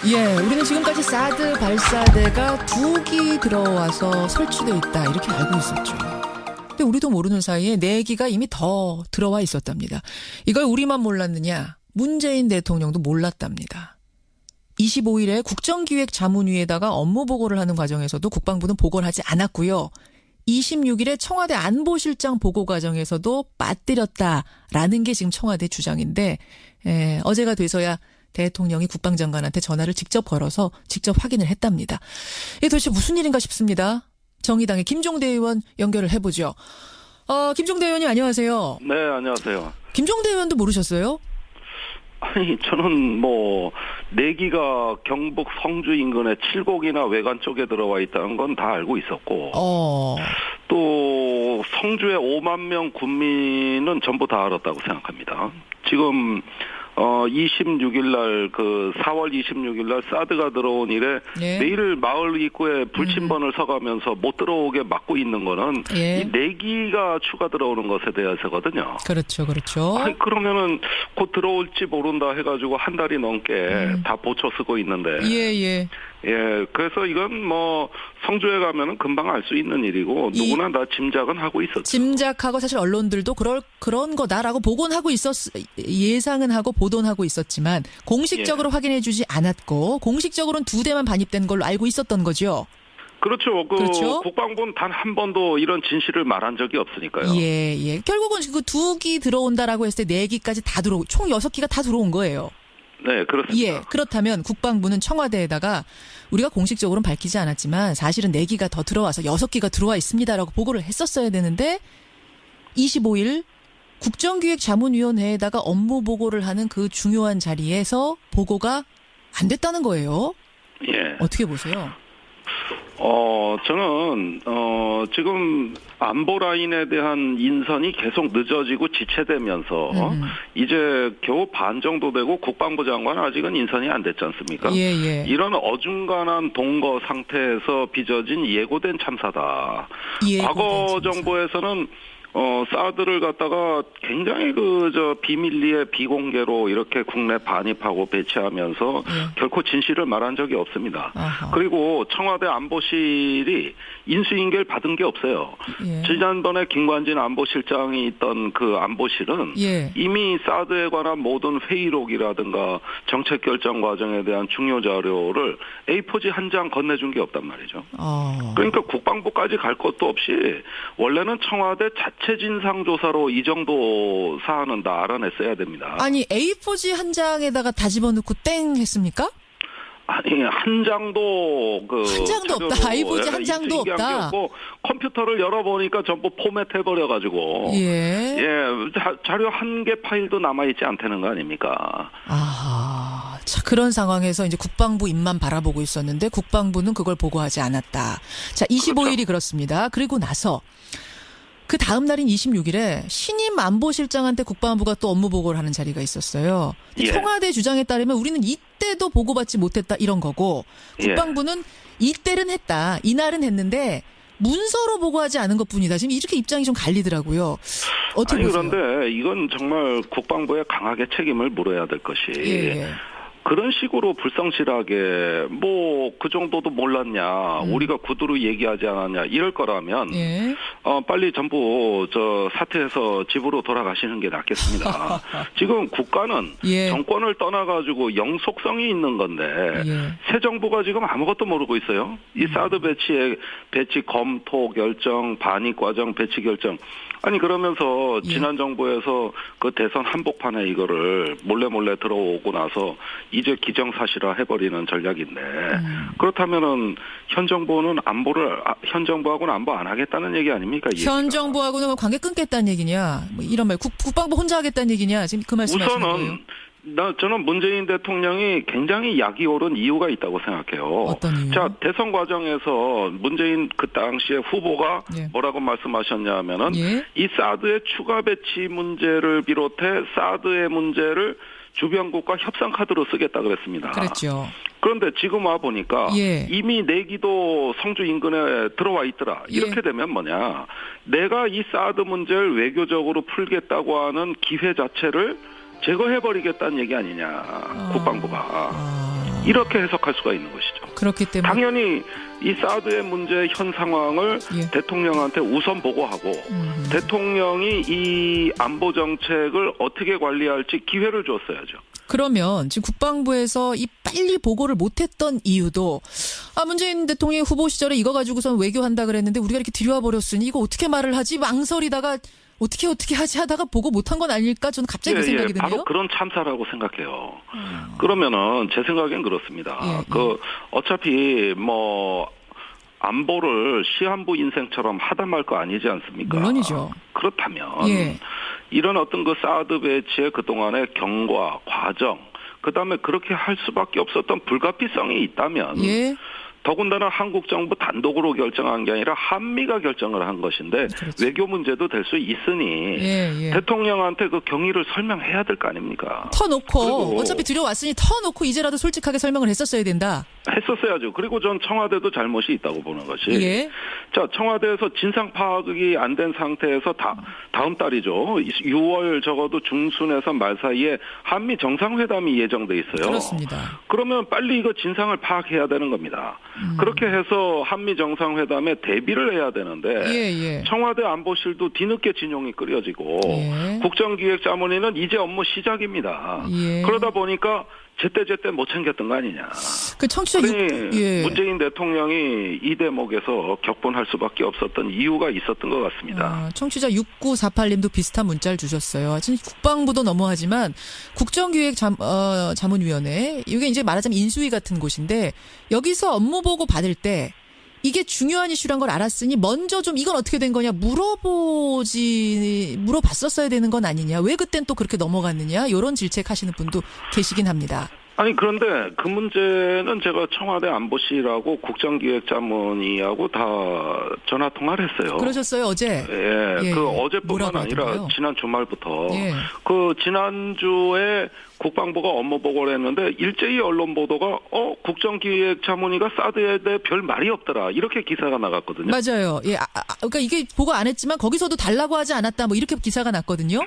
예, 우리는 지금까지 사드 발사대가 2기 들어와서 설치되어 있다 이렇게 알고 있었죠. 근데 우리도 모르는 사이에 4기가 이미 더 들어와 있었답니다. 이걸 우리만 몰랐느냐? 문재인 대통령도 몰랐답니다. 25일에 국정기획자문위에다가 업무 보고를 하는 과정에서도 국방부는 보고를 하지 않았고요. 26일에 청와대 안보실장 보고 과정에서도 빠뜨렸다라는 게 지금 청와대 주장인데 어제가 돼서야 대통령이 국방장관한테 전화를 직접 걸어서 직접 확인을 했답니다. 이게 도대체 무슨 일인가 싶습니다. 정의당의 김종대 의원 연결을 해보죠. 김종대 의원님 안녕하세요. 네, 안녕하세요. 김종대 의원도 모르셨어요? 아니, 저는 4기가 경북 성주 인근의 칠곡이나 외관 쪽에 들어와 있다는 건 다 알고 있었고, 또 성주의 5만 명 군민은 전부 다 알았다고 생각합니다. 지금 26일 날 4월 26일 날 사드가 들어온 이래 매일 마을 입구에 불침번을 서가면서 못 들어오게 막고 있는 거는 이 4기가 추가 들어오는 것에 대해서거든요. 그렇죠. 아니, 그러면은 곧 들어올지 모른다 해가지고 한 달이 넘게 다 보초 쓰고 있는데. 그래서 이건 성주에 가면은 금방 알 수 있는 일이고 누구나 다 짐작은 하고 있었죠. 짐작하고 사실 언론들도 그런 거다라고 보고는 하고 예상은 하고 보도는 하고 있었지만 공식적으로 확인해주지 않았고 공식적으로는 2대만 반입된 걸로 알고 있었던 거죠. 그렇죠. 국방부는 단 한 번도 이런 진실을 말한 적이 없으니까요. 결국은 그 2기 들어온다라고 했을 때 4기까지 다 들어오고 총 6기가 다 들어온 거예요. 네, 그렇습니다. 그렇다면 국방부는 청와대에다가 우리가 공식적으로는 밝히지 않았지만 사실은 4기가 더 들어와서 6기가 들어와 있습니다라고 보고를 했었어야 되는데 25일 국정기획자문위원회에다가 업무 보고를 하는 그 중요한 자리에서 보고가 안 됐다는 거예요. 어떻게 보세요? 저는 지금 안보 라인에 대한 인선이 계속 늦어지고 지체되면서 이제 겨우 반 정도 되고 국방부 장관 아직은 인선이 안 됐지 않습니까? 이런 어중간한 동거 상태에서 빚어진 예고된 참사다. 과거 정부에서는 사드를 갖다가 굉장히 비밀리에 비공개로 이렇게 국내 반입하고 배치하면서 결코 진실을 말한 적이 없습니다. 그리고 청와대 안보실이 인수인계를 받은 게 없어요. 지난번에 김관진 안보실장이 있던 그 안보실은 이미 사드에 관한 모든 회의록이라든가 정책 결정 과정에 대한 중요 자료를 A4지 한 장 건네준 게 없단 말이죠. 그러니까 국방부까지 갈 것도 없이 원래는 청와대 자체 진상조사로 이 정도 사안은 다 알아냈어야 됩니다. 아니 A4지 한 장에다가 다 집어넣고 땡 했습니까? 아니 한 장도 한 장도 없다. A4지 한 장도 없다. 컴퓨터를 열어보니까 전부 포맷해버려가지고 자료 한 개 파일도 남아있지 않다는 거 아닙니까? 자, 그런 상황에서 이제 국방부 입만 바라보고 있었는데 국방부는 그걸 보고하지 않았다. 자, 25일이 그렇습니다. 그리고 나서 그 다음 날인 26일에 신임 안보실장한테 국방부가 또 업무 보고를 하는 자리가 있었어요. 청와대 주장에 따르면 우리는 이때도 보고받지 못했다 이런 거고 국방부는 이때는 했다. 이날은 했는데 문서로 보고하지 않은 것뿐이다. 지금 이렇게 입장이 좀 갈리더라고요. 어떻게 보세요? 그런데 이건 정말 국방부에 강하게 책임을 물어야 될 것이 그런 식으로 불성실하게 그 정도도 몰랐냐 우리가 구두로 얘기하지 않았냐 이럴 거라면 빨리 전부 사퇴해서 집으로 돌아가시는 게 낫겠습니다. 지금 국가는 정권을 떠나가지고 영속성이 있는 건데 새 정부가 지금 아무것도 모르고 있어요. 이 사드 배치 검토 결정 반입 과정 배치 결정 아니 그러면서 지난 정부에서 그 대선 한복판에 이거를 몰래 들어오고 나서 이제 기정사실화 해버리는 전략인데 그렇다면은 현 정부하고는 안보 안 하겠다는 얘기 아닙니까? 현 정부하고는 관계 끊겠다는 얘기냐? 이런 말 국방부 혼자 하겠다는 얘기냐? 지금 그 말씀하시는 거예요? 저는 문재인 대통령이 굉장히 약이 오른 이유가 있다고 생각해요. 어떤 이유? 자, 대선 과정에서 문재인 그 당시에 후보가 뭐라고 말씀하셨냐면은 이 사드의 추가 배치 문제를 비롯해 사드의 문제를 주변국과 협상 카드로 쓰겠다 그랬습니다. 그랬죠. 그런데 지금 와 보니까 이미 4기도 성주 인근에 들어와 있더라. 이렇게 되면 내가 이 사드 문제를 외교적으로 풀겠다고 하는 기회 자체를 제거해버리겠다는 얘기 아니냐. 국방부가. 이렇게 해석할 수가 있는 것이죠. 그렇기 때문에 당연히 이 사드의 문제 현 상황을 대통령한테 우선 보고하고 대통령이 이 안보 정책을 어떻게 관리할지 기회를 줬어야죠. 그러면 지금 국방부에서 이 빨리 보고를 못했던 이유도 문재인 대통령의 후보 시절에 이거 가지고선 외교한다 그랬는데 우리가 이렇게 들여와 버렸으니 이거 어떻게 말을 하지 망설이다가 어떻게 하지 하다가 보고 못한 건 아닐까 저는 갑자기 그 생각이 드네요. 바로 그런 참사라고 생각해요. 그러면은 제 생각엔 그렇습니다. 어차피 뭐 안보를 시한부 인생처럼 하다 말 거 아니지 않습니까? 물론이죠. 그렇다면 이런 어떤 그 사드 배치의 그동안의 경과, 과정, 그다음에 그렇게 할 수밖에 없었던 불가피성이 있다면 더군다나 한국 정부 단독으로 결정한 게 아니라 한미가 결정을 한 것인데 그렇죠. 외교 문제도 될 수 있으니 대통령한테 그 경위를 설명해야 될 거 아닙니까? 터놓고 어차피 들여왔으니 터놓고 이제라도 솔직하게 설명을 했었어야 된다. 했었어야죠. 그리고 전 청와대도 잘못이 있다고 보는 것이 자 청와대에서 진상 파악이 안 된 상태에서 다음 달이죠. 6월 적어도 중순에서 말 사이에 한미 정상회담이 예정돼 있어요. 그렇습니다. 그러면 빨리 이거 진상을 파악해야 되는 겁니다. 그렇게 해서 한미 정상회담에 대비를 해야 되는데 청와대 안보실도 뒤늦게 진용이 끓여지고 국정기획자문위는 이제 업무 시작입니다. 그러다 보니까 제때 못 챙겼던 거 아니냐. 그 청취자 문재인 대통령이 이 대목에서 격분할 수밖에 없었던 이유가 있었던 것 같습니다. 청취자 6948님도 비슷한 문자를 주셨어요. 지금 국방부도 너무하지만 국정기획자문위원회 이게 이제 말하자면 인수위 같은 곳인데 여기서 업무 보고 받을 때 이게 중요한 이슈란 걸 알았으니 먼저 좀 이건 어떻게 된 거냐 물어봤었어야 되는 건 아니냐. 왜 그땐 또 그렇게 넘어갔느냐. 이런 질책하시는 분도 계시긴 합니다. 아니 그런데 그 문제는 제가 청와대 안보실하고 국정기획자문위하고 다 전화 통화를 했어요. 그러셨어요 어제? 그 어제뿐만 아니라 하던가요? 지난 주말부터 그 지난주에 국방부가 업무 보고를 했는데 일제히 언론 보도가 국정기획자문위가 사드에 대해 별 말이 없더라 이렇게 기사가 나갔거든요. 맞아요. 그러니까 이게 보고 안 했지만 거기서도 달라고 하지 않았다 뭐 이렇게 기사가 났거든요.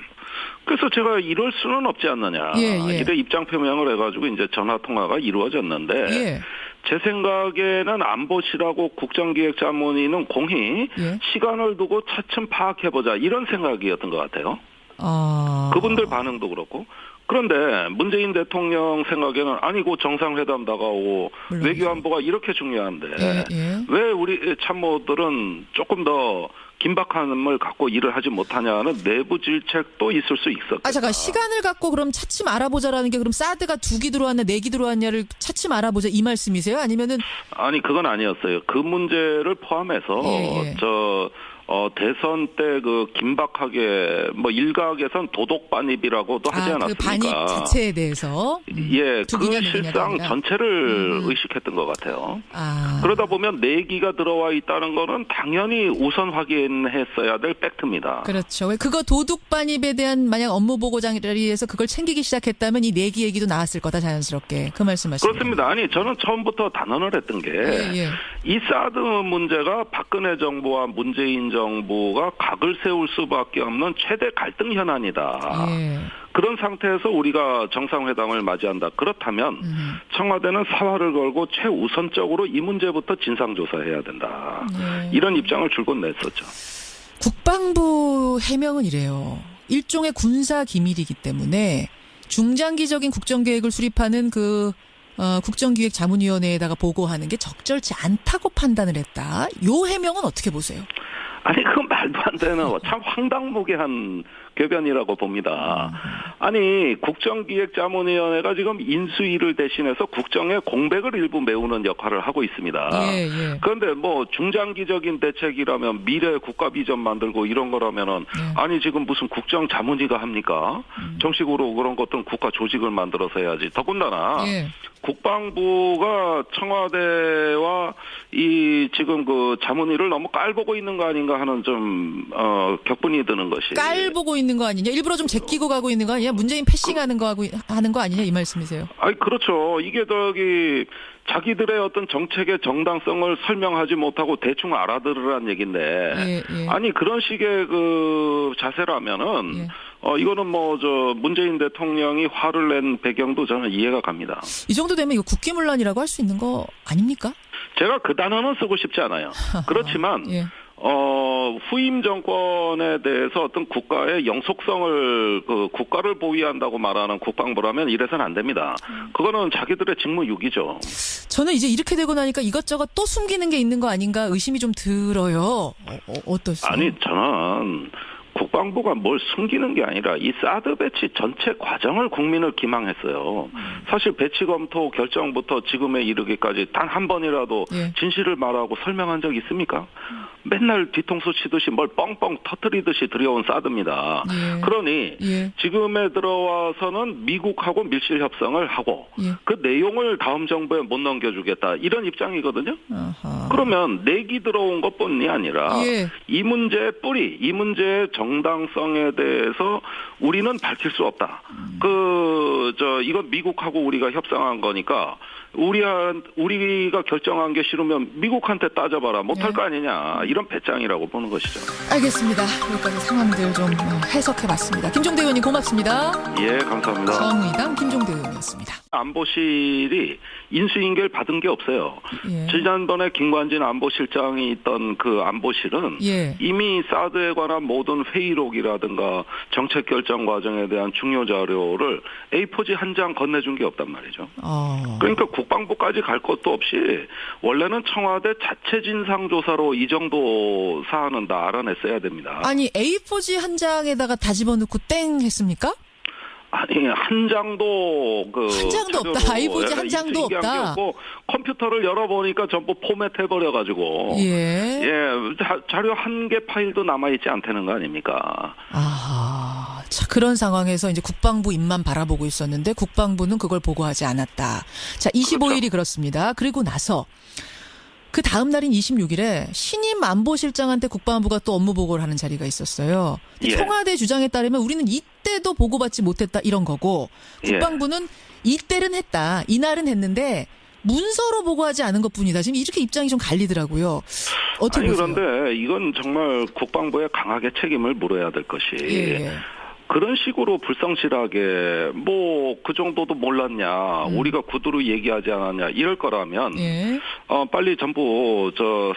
그래서 제가 이럴 수는 없지 않느냐. 이래 입장 표명을 해가지고 이제 전화 통화가 이루어졌는데 제 생각에는 안보실하고 국정기획자문위는 공히 시간을 두고 차츰 파악해보자 이런 생각이었던 것 같아요. 그분들 반응도 그렇고. 그런데 문재인 대통령 생각에는 아니고 정상회담 다가오고 외교안보가 이렇게 중요한데 왜 우리 참모들은 조금 더 긴박함을 갖고 일을 하지 못하냐는 내부 질책도 있을 수 있었겠다. 잠깐 시간을 갖고 그럼 차츰 알아보자라는 게 그럼 사드가 2기 들어왔냐 4기 들어왔냐를 차츰 알아보자 이 말씀이세요? 아니면은 아니 그건 아니었어요. 그 문제를 포함해서 대선 때 그 긴박하게 뭐 일각에선 도덕 반입이라고도 하지 않았습니까? 그 반입 자체에 대해서 그 실상 전체를 의식했던 것 같아요. 그러다 보면 4기가 들어와 있다는 거는 당연히 우선 확인했어야 될 팩트입니다. 그렇죠. 그거 도둑 반입에 대한 만약 업무 보고 자리에서 그걸 챙기기 시작했다면 이 4기 얘기도 나왔을 거다 자연스럽게 그 말씀하시죠. 그렇습니다. 아니 저는 처음부터 단언을 했던 게 이 사드 문제가 박근혜 정부와 문재인 정부가 각을 세울 수밖에 없는 최대 갈등 현안이다. 그런 상태에서 우리가 정상회담을 맞이한다. 그렇다면 청와대는 사활을 걸고 최우선적으로 이 문제부터 진상조사해야 된다. 이런 입장을 줄곧 냈었죠. 국방부 해명은 이래요. 일종의 군사 기밀이기 때문에 중장기적인 국정계획을 수립하는 국정기획자문위원회에다가 보고하는 게 적절치 않다고 판단을 했다. 요 해명은 어떻게 보세요? 아니 그건 말도 안 되는 참 황당무계한 궤변이라고 봅니다. 아니 국정기획자문위원회가 지금 인수위를 대신해서 국정의 공백을 일부 메우는 역할을 하고 있습니다. 그런데 뭐 중장기적인 대책이라면 미래 국가 비전 만들고 이런 거라면은 아니 지금 무슨 국정자문위가 합니까? 정식으로 그런 것들은 국가 조직을 만들어서 해야지. 더군다나 국방부가 청와대와 이 지금 그 자문위를 너무 깔보고 있는 거 아닌가 하는 좀 격분이 드는 것이. 깔보고 있는 거 아니냐? 일부러 좀 제끼고 가고 있는 거 아니냐? 문재인 패싱하는 거 하는 거 아니냐 이 말씀이세요? 아니 그렇죠. 이게 자기들의 어떤 정책의 정당성을 설명하지 못하고 대충 알아들으라는 얘기인데 아니 그런 식의 그 자세라면은 이거는 문재인 대통령이 화를 낸 배경도 저는 이해가 갑니다. 이 정도 되면 이거 국기문란이라고 할 수 있는 거 아닙니까? 제가 그 단어는 쓰고 싶지 않아요. 그렇지만, 예. 후임 정권에 대해서 어떤 국가의 영속성을, 국가를 보위한다고 말하는 국방부라면 이래서는 안 됩니다. 그거는 자기들의 직무유기죠. 저는 이제 이렇게 되고 나니까 이것저것 또 숨기는 게 있는 거 아닌가 의심이 좀 들어요. 어떠세요? 아니, 저는 국방부가 뭘 숨기는 게 아니라 이 사드 배치 전체 과정을 국민을 기망했어요. 사실 배치 검토 결정부터 지금에 이르기까지 단 한 번이라도 예. 진실을 말하고 설명한 적 있습니까? 맨날 뒤통수 치듯이 뭘 뻥뻥 터뜨리듯이 들여온 사드입니다. 예. 그러니 예. 지금에 들어와서는 미국하고 밀실 협상을 하고 예. 그 내용을 다음 정부에 못 넘겨주겠다 이런 입장이거든요. 아하. 그러면 내기 들어온 것뿐이 아니라 예. 이 문제의 뿌리, 이 문제의 정당성에 대해서 우리는 밝힐 수 없다. 이건 미국하고 우리가 협상한 거니까 우리가 결정한 게 싫으면 미국한테 따져봐라. 못할 거 아니냐. 이런 배짱이라고 보는 것이죠. 알겠습니다. 여기까지 상황들 좀 해석해봤습니다. 김종대 의원님 고맙습니다. 예, 감사합니다. 정의당 김종대 의원이었습니다. 안보실이 인수인계를 받은 게 없어요. 예. 지난번에 김관진 안보실장이 있던 그 안보실은 예. 이미 사드에 관한 모든 회의록이라든가 정책 결정 과정에 대한 중요 자료를 A4지 한 장 건네준 게 없단 말이죠. 그러니까 국방부까지 갈 것도 없이 원래는 청와대 자체 진상조사로 이 정도 사안은 다 알아냈어야 됩니다. 아니 A4지 한 장에다가 다 집어넣고 땡 했습니까? 아니 한 장도 한 장도 없다. A4지 한 장도 없다. 컴퓨터를 열어보니까 전부 포맷해버려가지고 예. 자료 한 개 파일도 남아있지 않다는 거 아닙니까? 아, 자, 그런 상황에서 이제 국방부 입만 바라보고 있었는데 국방부는 그걸 보고하지 않았다. 자, 25일이 그렇죠. 그렇습니다. 그리고 나서 그 다음 날인 26일에 신임 안보실장한테 국방부가 또 업무 보고를 하는 자리가 있었어요. 예. 청와대 주장에 따르면 우리는 이때도 보고받지 못했다 이런 거고 국방부는 이때는 했다. 이날은 했는데 문서로 보고하지 않은 것뿐이다. 지금 이렇게 입장이 좀 갈리더라고요. 어떻게 보세요? 그런데 이건 정말 국방부에 강하게 책임을 물어야 될 것이 예. 그런 식으로 불성실하게 그 정도도 몰랐냐 우리가 구두로 얘기하지 않았냐 이럴 거라면 빨리 전부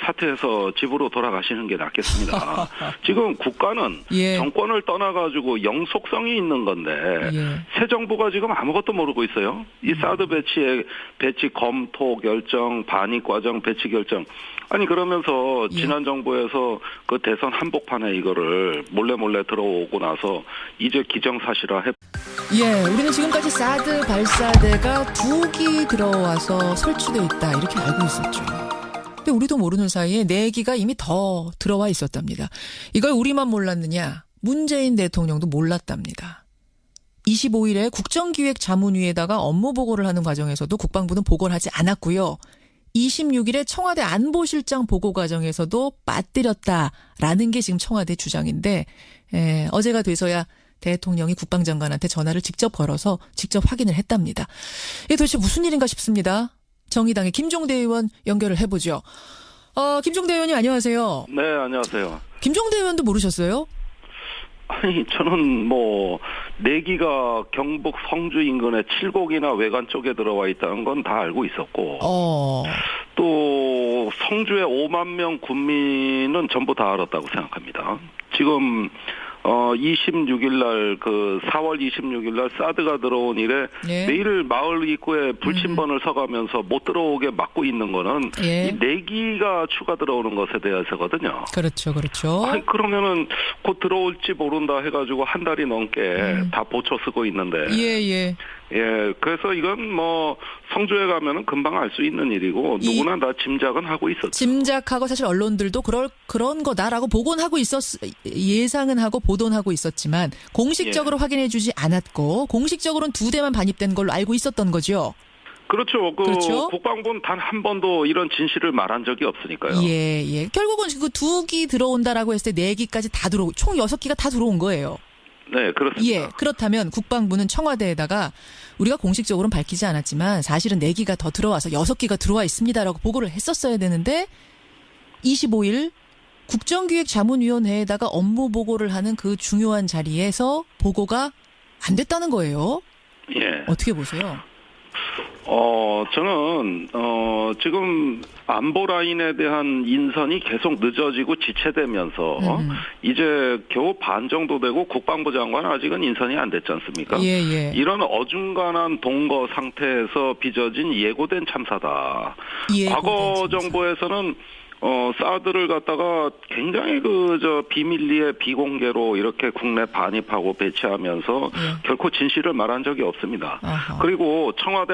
사퇴해서 집으로 돌아가시는 게 낫겠습니다. 지금 국가는 정권을 떠나가지고 영속성이 있는 건데 새 정부가 지금 아무것도 모르고 있어요. 이 사드 배치 검토 결정 반입 과정 배치 결정 아니 그러면서 지난 정부에서 그 대선 한복판에 이거를 몰래 들어오고 나서 이제 기정사실화 우리는 지금까지 사드 발사대가 2기 들어와서 설치돼 있다 이렇게 알고 있었죠. 근데 우리도 모르는 사이에 4기가 이미 더 들어와 있었답니다. 이걸 우리만 몰랐느냐? 문재인 대통령도 몰랐답니다. 25일에 국정기획자문위에다가 업무 보고를 하는 과정에서도 국방부는 보고를 하지 않았고요. 26일에 청와대 안보실장 보고 과정에서도 빠뜨렸다라는 게 지금 청와대 주장인데 어제가 돼서야 대통령이 국방장관한테 전화를 직접 걸어서 직접 확인을 했답니다. 이게 도대체 무슨 일인가 싶습니다. 정의당의 김종대 의원 연결을 해보죠. 김종대 의원님 안녕하세요. 네, 안녕하세요. 김종대 의원도 모르셨어요? 아니 저는 4기가 경북 성주 인근의 칠곡이나 외관 쪽에 들어와 있다는 건 다 알고 있었고 또 성주의 5만 명 군민은 전부 다 알았다고 생각합니다. 지금 26일 날 4월 26일 날 사드가 들어온 이래 매일 마을 입구에 불침번을 서가면서 못 들어오게 막고 있는 거는 이 4기가 추가 들어오는 것에 대해서거든요. 그렇죠. 아니, 그러면은 곧 들어올지 모른다 해가지고 한 달이 넘게 다 보초 쓰고 있는데. 그래서 이건 성주에 가면은 금방 알 수 있는 일이고 누구나 다 짐작은 하고 있었죠. 짐작하고 사실 언론들도 그런 거다라고 보고는 하고 예상은 하고 보도는 하고 있었지만 공식적으로 확인해주지 않았고 공식적으로는 2대만 반입된 걸로 알고 있었던 거죠. 그렇죠. 국방부는 단 한 번도 이런 진실을 말한 적이 없으니까요. 결국은 그 2기 들어온다라고 했을 때 4기까지 다 들어오고 총 6기가 다 들어온 거예요. 네, 그렇습니다. 그렇다면 국방부는 청와대에다가 우리가 공식적으로는 밝히지 않았지만 사실은 4기가 더 들어와서 6기가 들어와 있습니다라고 보고를 했었어야 되는데 25일 국정기획자문위원회에다가 업무 보고를 하는 그 중요한 자리에서 보고가 안 됐다는 거예요. 예. 어떻게 보세요? 저는 지금 안보 라인에 대한 인선이 계속 늦어지고 지체되면서 이제 겨우 반 정도 되고 국방부 장관 아직은 인선이 안 됐지 않습니까? 예. 이런 어중간한 동거 상태에서 빚어진 예고된 참사다. 과거 정부에서는 사드를 갖다가 굉장히 비밀리에 비공개로 이렇게 국내 반입하고 배치하면서 결코 진실을 말한 적이 없습니다. 아하. 그리고 청와대